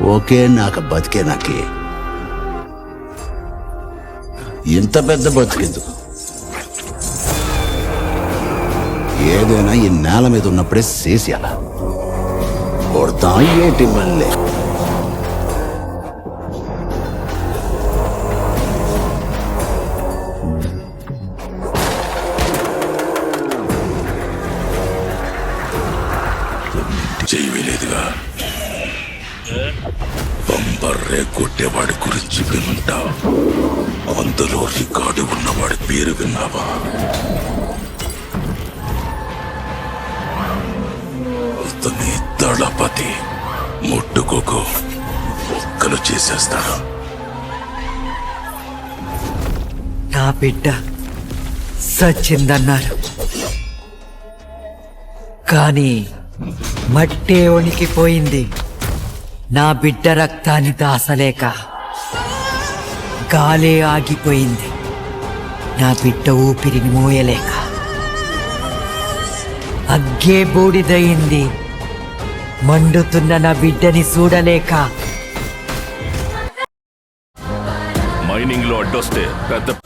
Okay నాకు బతికే నాకే ఇంత పెద్ద బతికెందుకు? ఏదైనా ఈ నేల మీద ఉన్నప్పుడే చేసేయాల. కొడతా ఏంటి మళ్ళీ? చేయలేదుగా. బంబర్రే కొట్టేవాడి గురించి వింటా, అందులో రికార్డు ఉన్నవాడి పేరు విన్నావా? అతని దళపతి. ముట్టుకోకు, ఒక్కలు చేసేస్తాడు. నా బిడ్డ సచ్చిందన్నారు, కానీ మట్టే వణికిపోయింది. నా బిడ్డ రక్తాన్ని దాసలేక గాలే ఆగిపోయింది. నా బిడ్డ ఊపిరిని మోయలేక అగ్గే బూడిదయింది. మండుతున్న నా బిడ్డని చూడలేక మైనింగ్ లో అడ్డొస్తే పెద్ద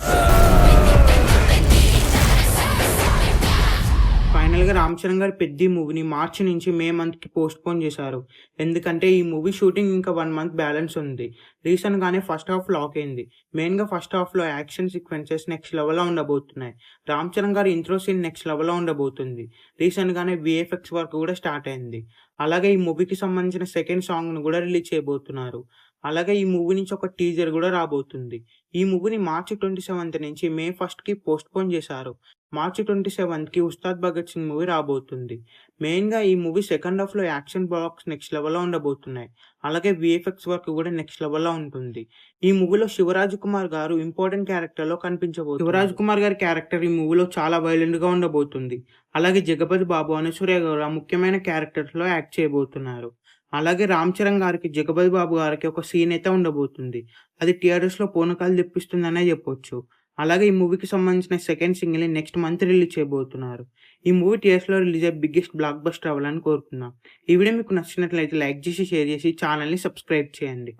ఫైనల్గా రామ్ చరణ్ గారు పెద్ద మూవీని మార్చి నుంచి మే మంత్కి పోస్ట్ పోన్ చేశారు. ఎందుకంటే ఈ మూవీ షూటింగ్ ఇంకా 1 మంత్ బ్యాలెన్స్ ఉంది. రీసెంట్గానే ఫస్ట్ హాఫ్ లాక్ అయింది. మెయిన్గా ఫస్ట్ హాఫ్లో యాక్షన్ సీక్వెన్సెస్ నెక్స్ట్ లెవెల్లో ఉండబోతున్నాయి. రామ్ చరణ్ గారి ఇంట్రో సీన్ నెక్స్ట్ లెవెల్లో ఉండబోతుంది. రీసెంట్గానే విఎఫ్ఎక్స్ వర్క్ కూడా స్టార్ట్ అయింది. అలాగే ఈ మూవీకి సంబంధించిన సెకండ్ సాంగ్ను కూడా రిలీజ్ చేయబోతున్నారు. అలాగే ఈ మూవీ నుంచి ఒక టీజర్ కూడా రాబోతుంది. ఈ మూవీని మార్చి 27 నుంచి మే 1కి పోస్ట్ పోన్ చేశారు. మార్చి 27కి ఉస్తాద్ భగత్ సింగ్ మూవీ రాబోతుంది. మెయిన్గా ఈ మూవీ సెకండ్ హాఫ్లో యాక్షన్ బ్లాక్స్ నెక్స్ట్ లెవెల్లో ఉండబోతున్నాయి. అలాగే విఎఫ్ఎక్స్ వర్క్ కూడా నెక్స్ట్ లెవెల్లో ఉంటుంది. ఈ మూవీలో శివరాజ్ కుమార్ గారు ఇంపార్టెంట్ క్యారెక్టర్లో కనిపించబోతుంది. శివరాజ్ కుమార్ గారి క్యారెక్టర్ ఈ మూవీలో చాలా వైలెంట్గా ఉండబోతుంది. అలాగే జగపతి బాబు, అనసూయ గౌడ ముఖ్యమైన క్యారెక్టర్స్లో యాక్ట్ చేయబోతున్నారు. అలాగే రామ్ చరణ్ గారికి జగపతి బాబు గారికి ఒక సీన్ అయితే ఉండబోతుంది. అది థియేటర్స్లో పూనకాలు తెప్పిస్తుందనే చెప్పొచ్చు. అలాగే ఈ మూవీకి సంబంధించిన సెకండ్ సింగిల్ని నెక్స్ట్ మంత్ రిలీజ్ చేయబోతున్నారు. ఈ మూవీ థియేటర్స్లో రిలీజ్ అయ్యే బిగ్గెస్ట్ బ్లాక్ బస్టర్ అవ్వాలని కోరుతున్నాం. ఈ వీడియో మీకు నచ్చినట్లయితే లైక్ చేసి, షేర్ చేసి ఛానల్ని సబ్స్క్రైబ్ చేయండి.